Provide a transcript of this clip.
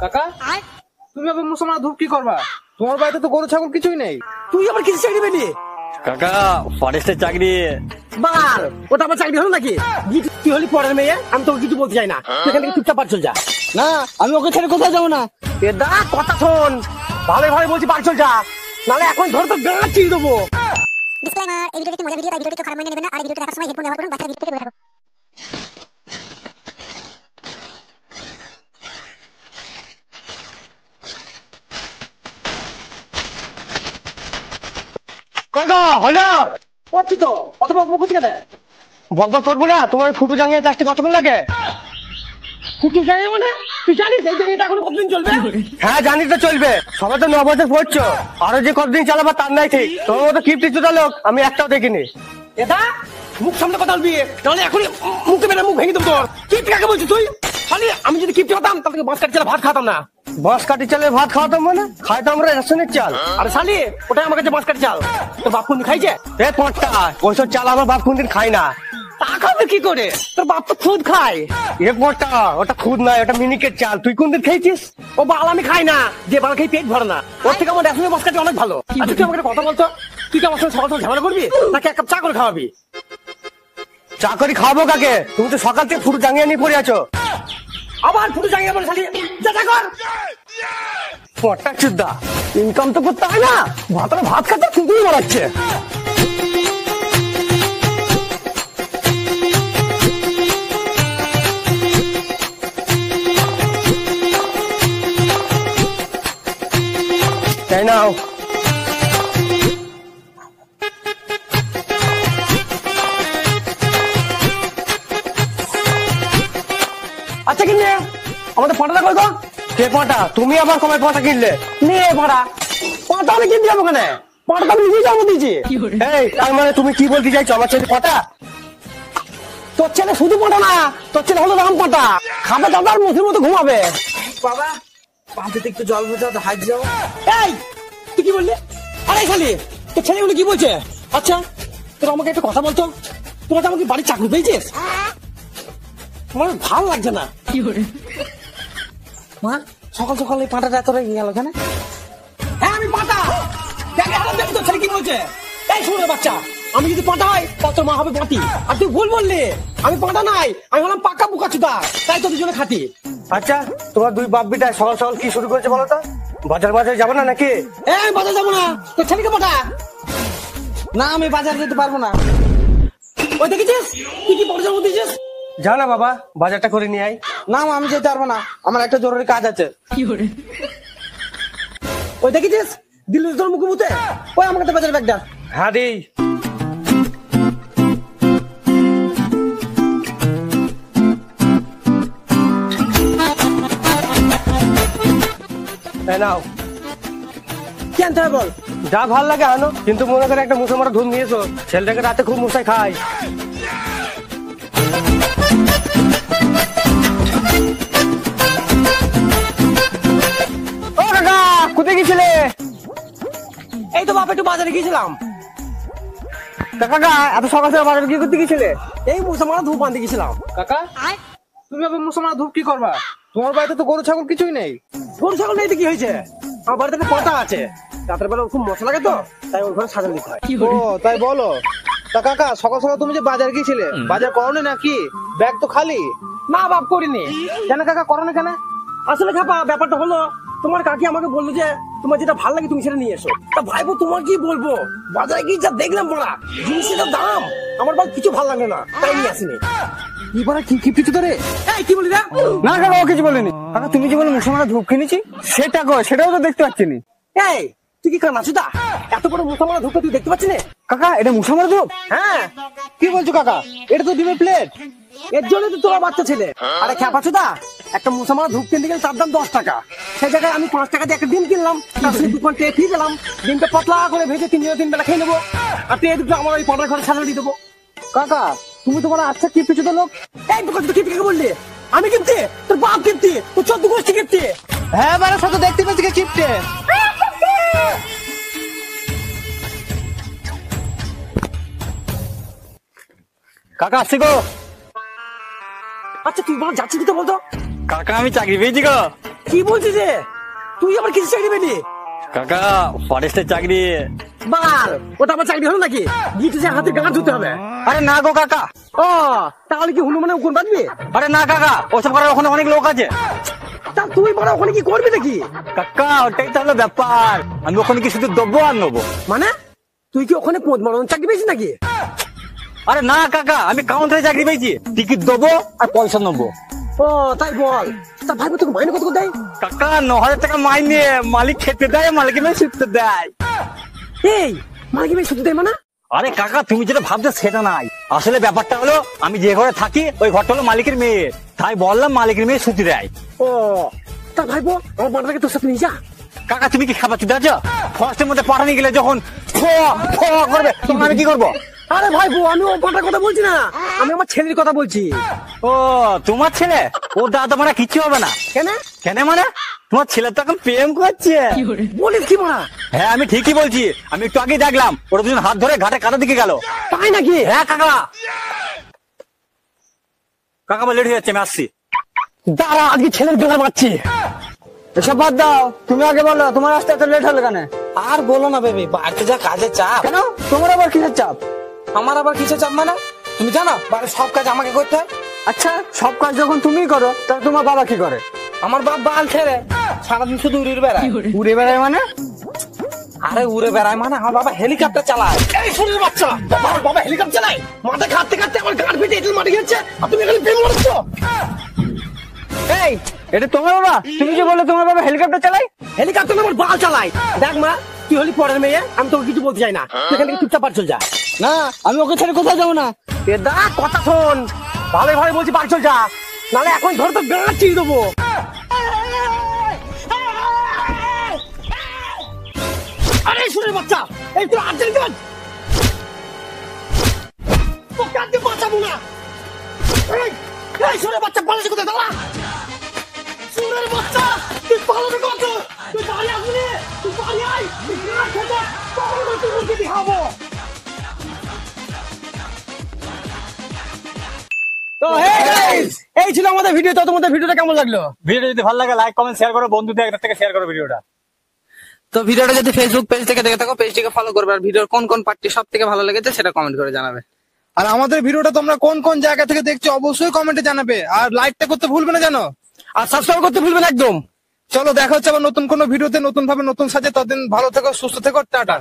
কাকা তুমি আবার মুসলমান ধূপ কি করবা? তোমার বাড়িতে তো গরু ছাগল কিছুই নেই। তুই আবার কিছু চাকরি পেলি? কাকা ফরেস্টের চাকরি। বাল, ওটা আমার চাকরি হলো নাকি? তুই হলি পরের মেয়ে, আমি তোকে কিছু বলতে চাই না। এখান থেকে চুপচাপ বাড়ি চল যা। না, আমি ওকে ছেড়ে কোথাও যাবো না। এদা কথা শোন, ভালো ভালো বলছি বাড়ি চল যা, নাহলে এখন ধরে তো গাঁ চিড়ে দেবো। ডিসক্লেমার, এই ভিডিওটি মজার ভিডিও, তাই ভিডিওটি খারাপ মানে নেবেন না। আর ভিডিওটি দেখার সময় হেডফোন ব্যবহার করুন, বাচ্চারা ভিডিও থেকে দূরে থাকুন। কাকা হলো করছি তো, অত বক বক কেন? বক বক করবো না, তোমার ফুটু জাঙ্গিয়ে চাষতে কতক্ষণ লাগে? ফুটু জাঙ্গিয়ে মানে তুই জানিস এই জায়গাটা এখন কতদিন চলবে? হ্যাঁ জানি তো চলবে, সবাই তো 9 বছর পড়ছো, আরো যে কতদিন চালাবা তার নাই ঠিক। তোমার মতো কিপ্টি চুদা লোক আমি একটাও দেখিনি। এটা মুখ সামনে কথা বলবি, তাহলে এখনই মুখে বেড়ে মুখ ভেঙে দেবো তোর। কিপ্টি কাকে বলছিস তুই? খালি আমি যদি কিপ্টি হতাম তাহলে বাঁশ কাটি চালে ভাত খাতাম না। বাঁশ কাটি চালে ভাত খাওয়াতাম মানে? খাইতাম আমরা রেশনের চাল। আরে শালি, ওটাই আমার কাছে বাঁশ কাটি চাল। তোর বাপ কোনদিন খাইছে? এ পট্টা, ওইসব চাল আমার বাপ কোনদিন খাই না। তা খাবে কি করে? তোর বাপ তো খুদ খায়। এ পট্টা, ওটা খুদ নয়, ওটা মিনিকেট চাল। তুই কোনদিন খেয়েছিস? ও বাল আমি খাই না, যে বাল খেয়ে পেট ভরে না। ওর থেকে আমার রেশনের বাঁশ কাটি অনেক ভালো। আচ্ছা তুই আমাকে কথা বলতো, তুই কি আমার সঙ্গে সকাল সকাল ঝামেলা করবি নাকি এক কাপ চা করে খাওয়াবি? চা করে খাওয়াবো কাকে? তুমি তো সকাল থেকে ফুটু জাঙ্গিয়ে নিয়ে পড়ে আছো। আবার ফুটু জাঙ্গিয়ে পড়ে শালি, যা কর। পট্টা চুদ্দা, ইনকাম তো করতে হয় না, ভাতরে ভাত খাতে খুবই মারাচ্ছে। তাই নাও আচ্ছা কিনলে আমাদের পাটাটা কই গো? কে পাটা? তুমি আবার কবে পাটা কিনলে? নিয়ে পাটা পাটা আমি কিনতে যাবো কেন? পাটা আমি নিজেই জন্ম দিয়েছি। এই তার মানে তুমি কি বলতে চাইছো আমার ছেলে পাটা? তোর ছেলে শুধু পাটা না, তোর ছেলে হলো রাম পাটা। খাবে দাদা আর মুখের মতো ঘুমাবে। বাবা পাঁচতে একটু জল ভেজা হাত যাও। এই তুই কি বললি? আরে খালি তোর ছেলেগুলো কি বলছে? আচ্ছা তোর আমাকে একটা কথা বলতো, তোরা তো আমাকে বাড়ির চাকরি পেয়েছিস? আমার ভালো লাগছে না। মা সকাল সকাল এই পাঁটাটা এত রেগে গেল কেন? হ্যাঁ আমি পাটা। দেখি তোর ছেলে কি বলছে। এই শুনে বাচ্চা, আমি যদি পাটা হয় তাহলে তোর মা হবে বাটি। আর তুই ভুল বললি, আমি পাটা নাই, আমি হলাম পাকা বুকা চুদা, তাই তো দুজনে খাতি। আচ্ছা তোমার দুই বাপ বিটা সকাল সকাল কি শুরু করেছে বলো তো? বাজারে যাবো না নাকি? এই বাজার যাবো না, তোর ছেলেকে পাটা। না আমি বাজার যেতে পারবো না। ওই দেখেছিস তুই কি পড়ে যাবো দিয়েছিস? যা না বাবা, বাজারটা করে নিয়ে আয়। না মা, আমি যেতে পারবো না, আমার একটা জরুরি কাজ আছে। ওই দেখেছিস দিল্লি তোর মুখে মুতে, ওই আমার কাছে বাজার ব্যাগটা। হ্যাঁ দিই। নাও কি আনতে হবে বল? যা ভাল লাগে আনো, কিন্তু মনে করে একটা মুসা মারা ধুম নিয়েছো, ছেলেটাকে রাতে খুব মুসাই খায়। ও কাকা কোথায় গেছিলে? এই তো বাপ একটু বাজারে গিয়েছিলাম। কাকা এত সকাল সকাল বাজারে কি করতে গেছিলে? এই মুসা মারা ধূপ আনতে গেছিলাম। কাকা তুমি আবার মুসলমান ধূপ কি করবা? তোমার বাড়িতে তো গরু ছাগল কিছুই নেই। গরু ছাগল নেই তো কি হয়েছে? আমার বাড়িতে একটা পাটা আছে, রাতের বেলা খুব মশা লাগে তো, তাই ওই ঘরে সাজান দিতে হয়। ও তাই বলো? তা কাকা সকাল সকাল তুমি যে বাজার গিয়েছিলে, বাজার করোনি নাকি? ব্যাগ তো খালি। না বাপ করিনি। কেন কাকা করো না কেন? আসলে খাপা ব্যাপারটা হলো, তোমার কাকি আমাকে বললো যে তোমার যেটা ভালো লাগে তুমি সেটা নিয়ে এসো। তা ভাইবো তোমার কি বলবো, বাজারে গিয়ে যা দেখলাম বলা জিনিসের দাম, আমার বাল কিছু ভালো লাগলো না, তাই নিয়ে আসিনি। এবারে কি কি কিছু ধরে? এই কি বলি রে? না কাকা ও কিছু বলেনি। কাকা তুমি যে বলে মুসলমান ধূপ কিনেছি, সেটা গো সেটাও তো দেখতে পাচ্ছি না। এই তুই কি কানা চুদা? এত বড় মুসলমান ধূপটা তুই দেখতে পাচ্ছিস না? কাকা এটা মুসলমান ধূপ? হ্যাঁ কি বলছো কাকা? এটা তো ডিমের প্লেট। এর জন্য তো তোরা বাচ্চা ছেলে। আরে খ্যাপা চুদা, একটা মুসলমান ধূপ কিনতে গেলে তার দাম 10 টাকা, সেই জায়গায় আমি 5 টাকা দিয়ে একটা ডিম কিনলাম, তার সাথে 2 ঘন্টা ফ্রি দিলাম। ডিমটা পাতলা করে ভেজে 3 বেলা খেয়ে নেবো, আর তুই এই দুটো আমার ওই পটার ঘরে সাজিয়ে দিয়ে দেবো। কাকা তুমি তোমার আচ্ছা কি পিছু তো লোক। এই তোকে তুই কিপ্টি বললি? আমি কিপ্টি? তোর বাপ কিপ্টি? তোর 14 গোষ্ঠী কিপ্টি? হ্যাঁ বারে সাথে দেখতে পাচ্ছি কিপটে। কাকা আসছে গো। আচ্ছা তুই বল যাচ্ছিস তো বলতো? কাকা আমি চাকরি পেয়েছি গো। কি বলছিস রে? তুই আবার কিছু চাকরি পেলি? কাকা ফরেস্টের চাকরি। বাল, ওটা আমার চাকরি হলো নাকি? গিয়ে তুই হাতে গান ধুতে হবে। আরে না গো কাকা। ও, তাহলে কি হনুমানে কোন বাজবি? আরে না কাকা, ওসব করার ওখানে অনেক লোক আছে। তা তুই বড় ওখানে কি করবি নাকি? কাকা ওটাই তো হলো ব্যাপার, আমি ওখানে কি শুধু দেবো আর নেবো? মানে তুই কি ওখানে পদ মরণ চাকরি পেয়েছিস নাকি? আরে না কাকা, আমি কাউন্টারে চাকরি পেয়েছি, টিকিট দেবো আর পয়সা নেবো। ও তাই বল। তা ভাই তোকে মাইনে কত করে দেয়? কাকা 9,000 টাকা মাইনে, মালিক খেতে দেয়, মালিকের মেয়ে শুতে দেয়। এই মালিক মেয়ে শুধু দেয় মানে? আরে কাকা তুমি যেটা ভাবছো সেটা নাই, আসলে ব্যাপারটা হলো আমি যে ঘরে থাকি ওই ঘরটা হলো মালিকের মেয়ে, তাই বললাম মালিকের মেয়ে শুতে দেয়। ও তা ভাইবো আমার বাড়িটাকে তোর সাথে নিয়ে যা। কাকা তুমি কি খাবার চুদে আছো? ফরেস্টের মধ্যে পাঠানি গেলে যখন করবে তখন আমি কি করবো? আরে ভাইবো আমি ও বাটার কথা বলছি না, আমি আমার ছেলের কথা বলছি। ও তোমার ছেলে? ও দাদা মানে কিচ্ছু হবে না। কেন? কেন মানে? তোমার ছেলে তো এখন প্রেম করছে। বলিস কি মারা? হ্যাঁ আমি ঠিকই বলছি, আমি একটু আগেই দেখলাম ওরা দুজন হাত ধরে ঘাটে কাটা দিকে গেল। তাই নাকি? হ্যাঁ কাকা। কাকা আমার লেট হয়ে যাচ্ছে, আমি আসছি। দাঁড়া, আজকে ছেলের বেকার পাচ্ছি। এসব বাদ দাও, তুমি আগে বলো তোমার আসতে এত লেট হলো কেন? আর বলো না বেবি, বাড়িতে যা কাজের চাপ। কেন তোমার আবার কিসের চাপ? আমার আবার কিসের চাপ মানে? তুমি জানো বাড়ির সব কাজ আমাকে করতে হয়। আচ্ছা সব কাজ যখন তুমিই করো তাহলে তোমার বাবা কি করে? আমার বাপ বাল ছেড়ে সারাদিন শুধু উড়ে বেড়ায়। উড়ে বেড়ায় মানে? আরে উড়ে বেড়ায় মানে আমার বাবা হেলিকপ্টার চালায়। এই শরীর বাচ্চা, আমার বাবা হেলিকপ্টার চালায়, মাথা খাটতে খাটতে আমার গাড় ফেটে এঁটেল মাটি গেছে, আর তুমি এখানে প্রেম করছ? এই এটা তোমার বাবা? তুমি যে বললে তোমার বাবা হেলিকপ্টার চালায়? হেলিকপ্টার আমার বাল চালায়। দেখ মা, তুই হলি পরের মেয়ে, আমি তোকে কিছু বলতে চাই না, তুই এখান থেকে চুপচাপ বাড়ি চল যা। না আমি ওকে ছেড়ে কোথাও যাবো না। দা কথা শোন, ভালো ভালো বলছি বাড়ি চল যা, নাহলে এখন ধরে তো বেড়া চিড়ে দেবো। আরে শরীর বাচ্চা, এই তোর আর্জেন্ট কাজ তোকে আজকে বাঁচাবো না। এই শরীর বাচ্চা পালাচ্ছে কোথায়? দাঁড়া শরীর বাচ্চা, তুই পালাবে কত? তুই বাড়ি আসবি, তুই বাড়ি আয়, তুই না খেতে তখন তুই মুখে দেখাবো। তো এই ছিল আমাদের ভিডিও। তো তোমাদের ভিডিওটা কেমন লাগলো? ভিডিও যদি ভালো লাগে লাইক কমেন্ট শেয়ার করো, বন্ধুদের একটা থেকে শেয়ার করো ভিডিওটা। তো ভিডিওটা যদি ফেসবুক পেজ থেকে দেখে থাকো, পেজটিকে ফলো করবে, আর ভিডিওর কোন কোন পার্টটি সব থেকে ভালো লেগেছে সেটা কমেন্ট করে জানাবে। আর আমাদের ভিডিওটা তোমরা কোন কোন জায়গা থেকে দেখছো অবশ্যই কমেন্টে জানাবে, আর লাইকটা করতে ভুলবে না জানো, আর সাবস্ক্রাইব করতে ভুলবেন একদম। চলো দেখা হচ্ছে আবার নতুন কোনো ভিডিওতে নতুন ভাবে নতুন সাজে। ততদিন ভালো থেকো, সুস্থ থেকো, টাটা।